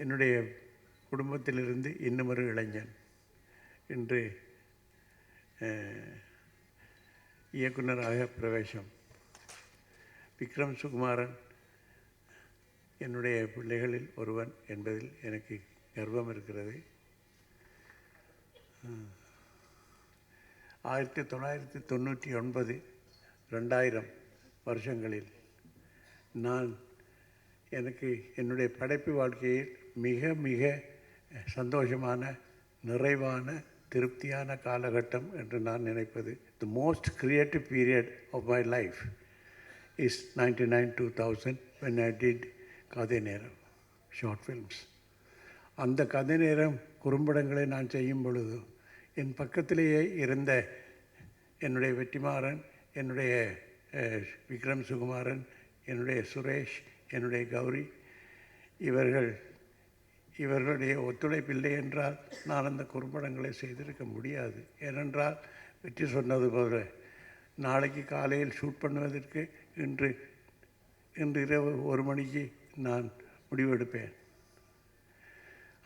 என்னுடைய குடும்பத்திலிருந்து இன்னுமொரு இளைஞன் இன்று இயக்குனராக பிரவேசம். விக்ரம் சுகுமாரன் என்னுடைய பிள்ளைகளில் ஒருவன் என்பதில் எனக்கு கர்வம் இருக்கிறது. 1999, 2000 வருஷங்களில் நான் எனக்கு என்னுடைய படைப்பு வாழ்க்கையில் மிக மிக சந்தோஷமான, நிறைவான, திருப்தியான காலகட்டம் என்று நான் நினைப்பது, the most creative period of my life is 99-2000 when I did கதை நேரம் ஷார்ட் ஃபில்ம்ஸ். அந்த கதை நேரம் குறும்படங்களை நான் செய்யும் பொழுது என் பக்கத்திலேயே இருந்த என்னுடைய வெற்றிமாறன், என்னுடைய விக்ரம் சுகுமாரன், என்னுடைய சுரேஷ், என்னுடைய கௌரி, இவர்களுடைய ஒத்துழைப்பில்லை என்றால் நான் அந்த குறும்படங்களை செய்திருக்க முடியாது. ஏனென்றால் வெற்றி சொன்னது போல நாளைக்கு காலையில் ஷூட் பண்ணுவதற்கு இன்று இரவு 1 மணிக்கு நான் முடிவெடுப்பேன்.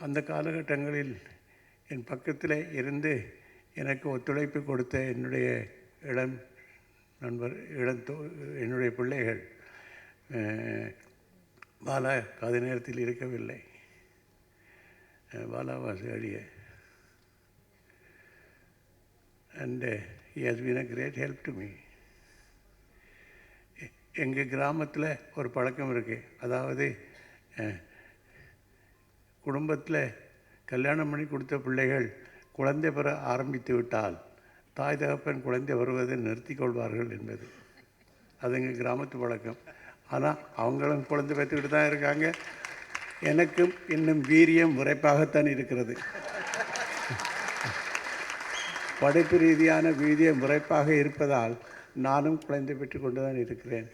அந்த காலகட்டங்களில் என் பக்கத்தில் இருந்து எனக்கு ஒத்துழைப்பு கொடுத்த என்னுடைய என்னுடைய பிள்ளைகள் பாலா கதை நேரத்தில் இருக்கவில்லை. Bala was earlier, and he has been a great help to me. எங்கள் கிராமத்தில் ஒரு பழக்கம் இருக்குது. அதாவது குடும்பத்தில் கல்யாணம் பண்ணி கொடுத்த பிள்ளைகள் குழந்தை பெற ஆரம்பித்து விட்டால் தாய் தகப்பன் குழந்தை வருவதை நிறுத்தி கொள்வார்கள் என்பது. அது எங்கள் கிராமத்து பழக்கம். ஆனால் அவங்களும் குழந்தை பெற்றுக்கிட்டு தான் இருக்காங்க. எனக்கும் இன்னும் வீரியம் விரைப்பாகத்தான் இருக்கிறது. படைப்பு ரீதியான வீரியம் விரைப்பாக இருப்பதால் நானும் குழந்தை பெற்று கொண்டு தான் இருக்கிறேன்.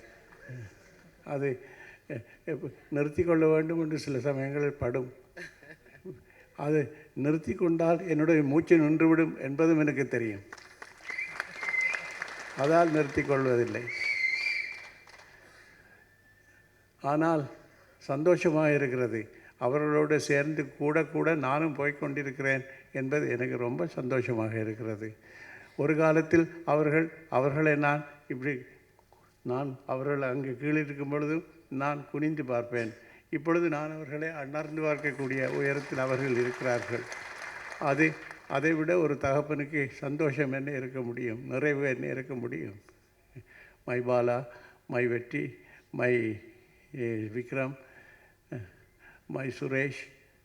அது நிறுத்தி கொள்ள வேண்டும் என்று சில சமயங்களில் படும். அது நிறுத்தி கொண்டால் என்னுடைய மூச்சு நின்றுவிடும் என்பதும் எனக்கு தெரியும். அதால் நிறுத்தி கொள்வதில்லை. ஆனால் சந்தோஷமாக இருக்கிறது. அவர்களோடு சேர்ந்து கூட நானும் போய்கொண்டிருக்கிறேன் என்பது எனக்கு ரொம்ப சந்தோஷமாக இருக்கிறது. ஒரு காலத்தில் அவர்களை நான் அவர்கள் அங்கே கீழே இருக்கும் பொழுதும் நான் குனிந்து பார்ப்பேன். இப்பொழுது நான் அவர்களை அண்ணார்ந்து பார்க்கக்கூடிய உயரத்தில் அவர்கள் இருக்கிறார்கள். அதை விட ஒரு தகப்பனுக்கு சந்தோஷம் என்ன இருக்க முடியும், நிறைவு என்ன இருக்க முடியும்? மை பாலா, மை வெற்றி, my Vikram, my Suresh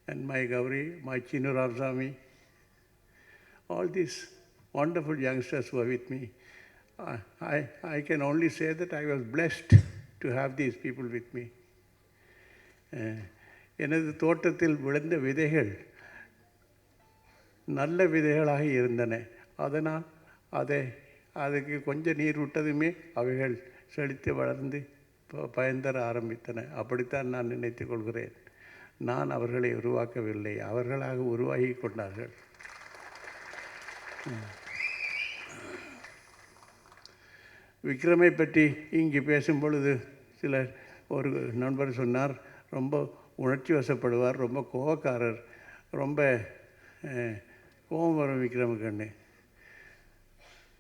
and my Gauri, my Chinu Ramsamy, all these wonderful youngsters were with me. I can only say that I was blessed to have these people with me. எனது தோட்டத்தில் விழுந்த விதைகள் நல்ல விதைகளாக இருந்தன. அதனால் அதுக்கு கொஞ்சம் நீர் விட்டதுமே அவைகள் செழித்து வளர்ந்து பயன்தர ஆரம்பித்தன. அப்படித்தான் நான் நினைத்து கொள்கிறேன். நான் அவர்களை உருவாக்கவில்லை, அவர்களாக உருவாகி கொண்டார்கள். விக்ரமை பற்றி இங்கு பேசும் பொழுது ஒரு நண்பர் சொன்னார், ரொம்ப உணர்ச்சி வசப்படுவார், ரொம்ப கோபக்காரர், ரொம்ப கோபம் வரும் விக்ரமுக்கு.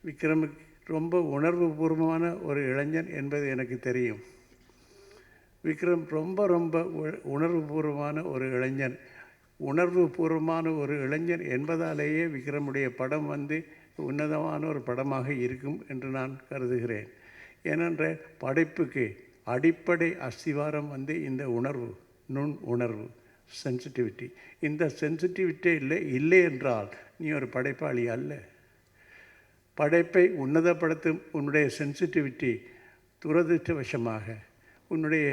விக்ரமுக்கு ரொம்ப உணர்வு பூர்வமான ஒரு இளைஞன் என்பது எனக்கு தெரியும். விக்ரம் ரொம்ப உணர்வுபூர்வமான ஒரு இளைஞன். உணர்வுபூர்வமான ஒரு இளைஞன் என்பதாலேயே விக்ரமுடைய படம் உன்னதமான ஒரு படமாக இருக்கும் என்று நான் கருதுகிறேன். ஏனென்ற படைப்புக்கு அடிப்படை அஸ்திவாரம் இந்த உணர்வு, நுண் உணர்வு, சென்சிட்டிவிட்டி. இந்த சென்சிட்டிவிட்டி இல்லை என்றால் நீ ஒரு படைப்பாளி அல்ல. படைப்பை உன்னதப்படுத்தும் உன்னுடைய சென்சிட்டிவிட்டி துரதிருஷ்டவசமாக உன்னுடைய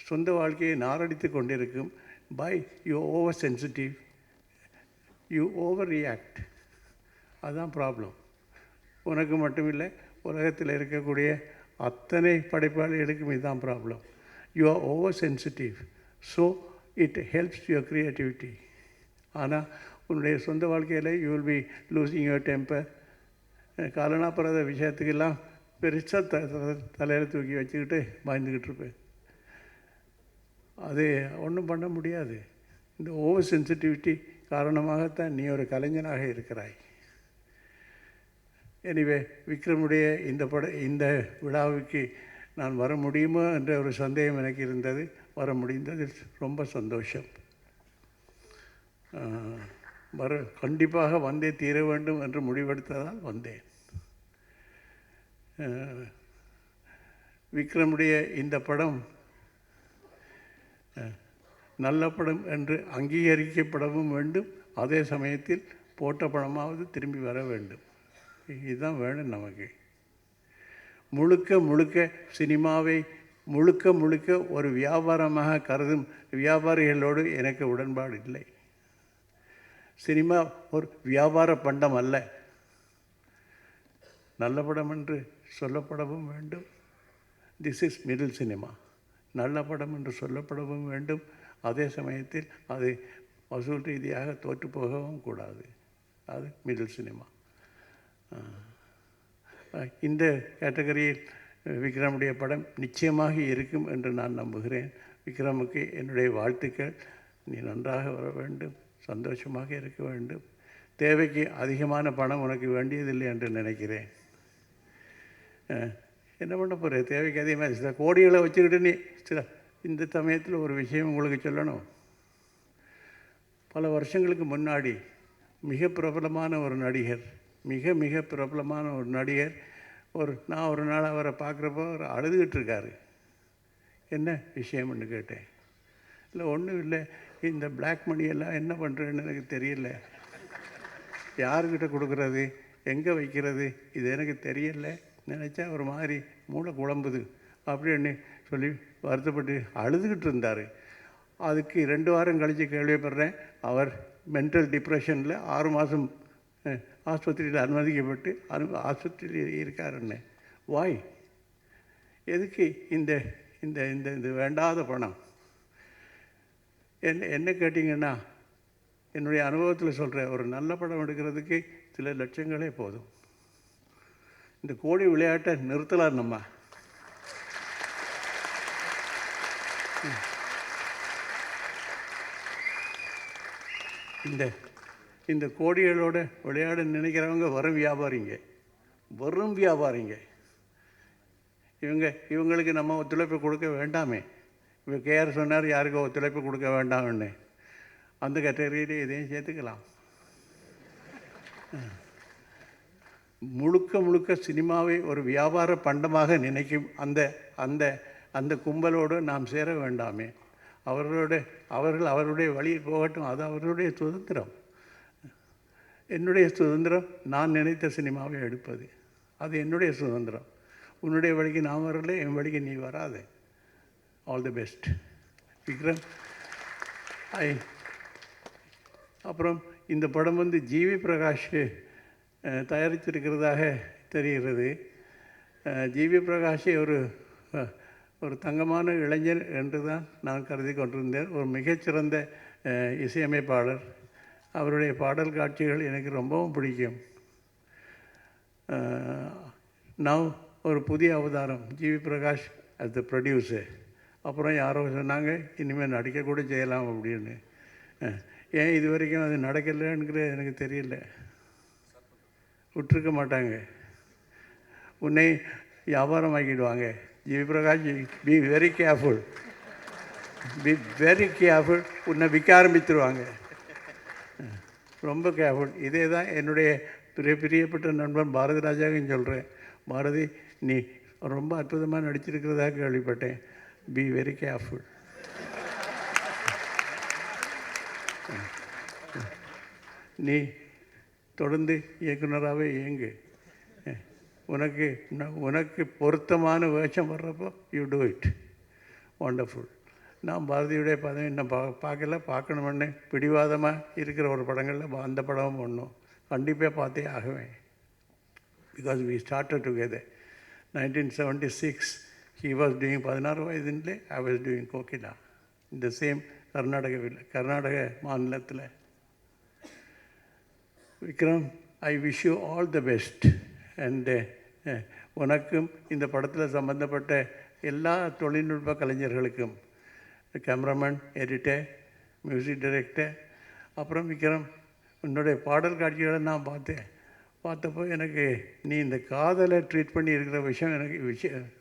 சொந்த வாழ்க்கையை நாரடித்து கொண்டிருக்கும். By you over sensitive, you over react. அதுதான் ப்ராப்ளம். உனக்கு மட்டுமில்லை, உலகத்தில் இருக்கக்கூடிய அத்தனை படைப்பாளிகளுக்கும் இதுதான் problem. You are over sensitive, so it helps your creativity. ஆனால் உன்னுடைய சொந்த வாழ்க்கையில் you will be losing your temper. காலனாப்பிரத விஷயத்துக்கெல்லாம் பெருசாக தலையில் தூக்கி வச்சுக்கிட்டு பயந்துக்கிட்டு இருப்பேன். அது ஒன்றும் பண்ண முடியாது. இந்த ஓவர் சென்சிட்டிவிட்டி காரணமாகத்தான் நீ ஒரு கலைஞனாக இருக்கிறாய். எனிவே, விக்ரமுடைய இந்த விழாவுக்கு நான் வர முடியுமோ என்ற ஒரு சந்தேகம் எனக்கு இருந்தது. வர முடிந்தது, ரொம்ப சந்தோஷம். கண்டிப்பாக வந்தே தீர வேண்டும் என்று முடிவெடுத்ததால் வந்தேன். விக்ரமுடைய இந்த படம் நல்ல படம் என்று அங்கீகரிக்கப்படவும் வேண்டும், அதே சமயத்தில் போட்ட படமாவது திரும்பி வர வேண்டும். இதுதான் வேணும் நமக்கு. முழுக்க சினிமாவை முழுக்க ஒரு வியாபாரமாக கருதும் வியாபாரிகளோடு எனக்கு உடன்பாடு இல்லை. சினிமா ஒரு வியாபார பண்டம் அல்ல. நல்ல படம் என்று சொல்லப்படவும் வேண்டும். This is middle cinema. நல்ல படம் என்று சொல்லப்படவும் வேண்டும், அதே சமயத்தில் அது வசூல் ரீதியாக தோற்று போகவும் கூடாது. அது மிடில் சினிமா. இந்த கேட்டகரியில் விக்ரமுடைய படம் நிச்சயமாக இருக்கும் என்று நான் நம்புகிறேன். விக்ரமுக்கு என்னுடைய வாழ்த்துக்கள். நீ நன்றாக வர வேண்டும், சந்தோஷமாக இருக்க வேண்டும். தேவைக்கு அதிகமான பணம் உனக்கு வேண்டியதில்லை என்று நினைக்கிறேன். என்ன பண்ண போகிற? தேவைக்கு அதிகமாக சில கோடிகளை வச்சுக்கிட்டு நீ இந்த சமயத்தில் ஒரு விஷயம் உங்களுக்கு சொல்லணும். பல வருஷங்களுக்கு முன்னாடி மிக பிரபலமான ஒரு நடிகர், மிக பிரபலமான ஒரு நடிகர், நான் ஒரு நாள் அவரை பார்க்குறப்போ அவர் அழுதுகிட்டு இருக்கார். என்ன விஷயம்னு கேட்டேன். இல்லை, ஒன்றும் இல்லை, இந்த பிளாக் மணியெல்லாம் என்ன பண்ணுறேன்னு எனக்கு தெரியல, யாருக்கிட்ட கொடுக்குறது, எங்கே வைக்கிறது, இது எனக்கு தெரியல, நினச்சா ஒரு மாதிரி மூளை குழம்புது அப்படின்னு சொல்லி வருத்தப்பட்டு அழுதுகிட்டு இருந்தார். அதுக்கு 2 வாரம் கழித்து கேள்விப்படுறேன், அவர் மென்டல் டிப்ரெஷனில் 6 மாதம் ஆஸ்பத்திரியில் அனுமதிக்கப்பட்டு ஆஸ்பத்திரியில் இருக்காருன்னு. வாய் எதுக்கு இந்த இந்த இந்த இந்த வேண்டாத பணம்? என்ன கேட்டிங்கன்னா, என்னுடைய அனுபவத்தில் சொல்கிறேன், ஒரு நல்ல படம் எடுக்கிறதுக்கு சில லட்சங்களே போதும். இந்த கோடி விளையாட்டை நிறுத்தலாம் நம்ம. இந்த கோடிகளோட விளையாட நினைக்கிறவங்க வெறும் வியாபாரிங்க. இவங்களுக்கு நம்ம ஒத்துழைப்பு கொடுக்க வேண்டாமே. இப்போ கேஆர் சொன்னார், யாருக்கும் ஒத்துழைப்பு கொடுக்க வேண்டாம்னு. அந்த கேட்டகரியிலே இதையும் சேர்த்துக்கலாம். முழுக்க சினிமாவை ஒரு வியாபார பண்டமாக நினைக்கும் அந்த கும்பலோடு நாம் சேர வேண்டாமே. அவர்கள் அவருடைய வழியில் போகட்டும், அது அவர்களுடைய சுதந்திரம். என்னுடைய சுதந்திரம் நான் நினைத்த சினிமாவை எடுப்பது, அது என்னுடைய சுதந்திரம். உன்னுடைய வழிக்கு நான் வரல, என் வழிக்கு நீ வராது. All the best Vikram. அப்புறம் இந்த படம் ஜிவி பிரகாஷ் தயாரித்திருக்கிறதாக தெரிகிறது. ஜிவி பிரகாஷ் ஒரு தங்கமான இளைஞர் என்று தான் நான் கருதி கொண்டிருந்தேன். ஒரு மிகச்சிறந்த இசையமைப்பாளர். அவருடைய பாடல் காட்சிகள் எனக்கு ரொம்பவும் பிடிக்கும். நான் ஒரு புதிய அவதாரம், GV Prakash as the producer. அப்புறம் யாரோ சொன்னாங்க, இனிமேல் நடிக்கக்கூட செய்யலாம் அப்படின்னு. ஏன் இது வரைக்கும் அது நடக்கலைங்கிறது எனக்கு தெரியல. விட்டுருக்க மாட்டாங்க, உன்னை வியாபாரம் ஆக்கிடுவாங்க. GV Prakash, be very careful, உன்னை விற்க ஆரம்பித்துருவாங்க. ரொம்ப கேர்ஃபுல். இதே தான் என்னுடைய பிரியப்பட்ட நண்பன் பாரதி ராஜாவும் சொல்கிறேன். பாரதி, நீ ரொம்ப அற்புதமாக நடிச்சிருக்கிறதாக கேள்விப்பட்டேன். B very careful. நீ தொடர்ந்து இயக்குனராகவே இயங்கு. உனக்கு பொருத்தமான வேஷம் வர்றப்போ யூ டூ இட். ஒண்டர்ஃபுல். நான் பாரதியுடைய பதவி இன்னும் பார்க்கணுமென்னு பிடிவாதமாக இருக்கிற ஒரு படங்களில் அந்த படமும் ஒன்றும் கண்டிப்பாக பார்த்தே ஆகுவேன். Because we started together. 1976 he was doing 16 வயதிலே I was doing கோகிலா. இந்த சேம் கர்நாடக மாநிலத்தில். Vikram, I wish you all the best. And உனக்கும் இந்த படத்தில் சம்பந்தப்பட்ட எல்லா தொழில்நுட்ப கலைஞர்களுக்கும், கேமராமேன், எடிட்டர், மியூசிக் டைரக்டர். அப்புறம் விக்ரம், உன்னுடைய பாடல் காட்சிகளை நான் பார்த்தப்போ எனக்கு நீ இந்த காதலை ட்ரீட் பண்ணி இருக்கிற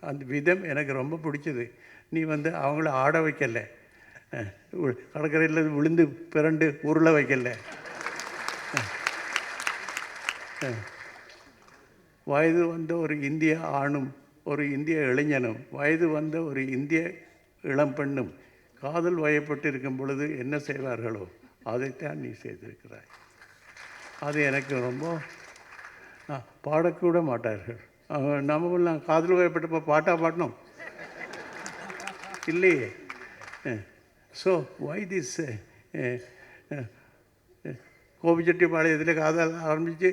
அந்த விதம் எனக்கு ரொம்ப பிடிச்சது. நீ அவங்கள ஆட வைக்கலை, கடற்கரையில் விழுந்து பிறண்டு உருளை வைக்கலை. வயது வந்த ஒரு இந்திய ஆணும் ஒரு இந்திய இளைஞனும் வயது வந்த ஒரு இந்திய இளம்பெண்ணும் காதல் வயப்பட்டு இருக்கும் பொழுது என்ன செய்வார்களோ அதைத்தான் நீ செய்திருக்கிறாய். அது எனக்கு ரொம்ப பாடக்கூட மாட்டார்கள். நம்மளாம் காதல் வயப்பட்டப்போ பாட்டாக பாடணும் இல்லையே. ஸோ வை திஸ் கோபிச்செட்டிப்பாளையத்தில் காதல் ஆரம்பித்து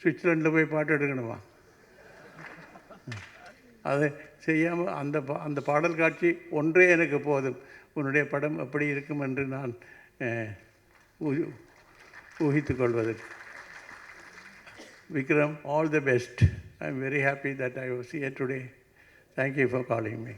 சுவிட்சர்லாண்டில் போய் பாட்டு எடுக்கணுமா? அதை செய்யாமல் அந்த பாடல் காட்சி ஒன்றே எனக்கு போதும். உன்னுடைய படம் எப்படி இருக்கும் என்று நான் ஊகித்து கொள்வதற்கு. Vikram, all the best. I am very happy that I was here today. Thank you for calling me.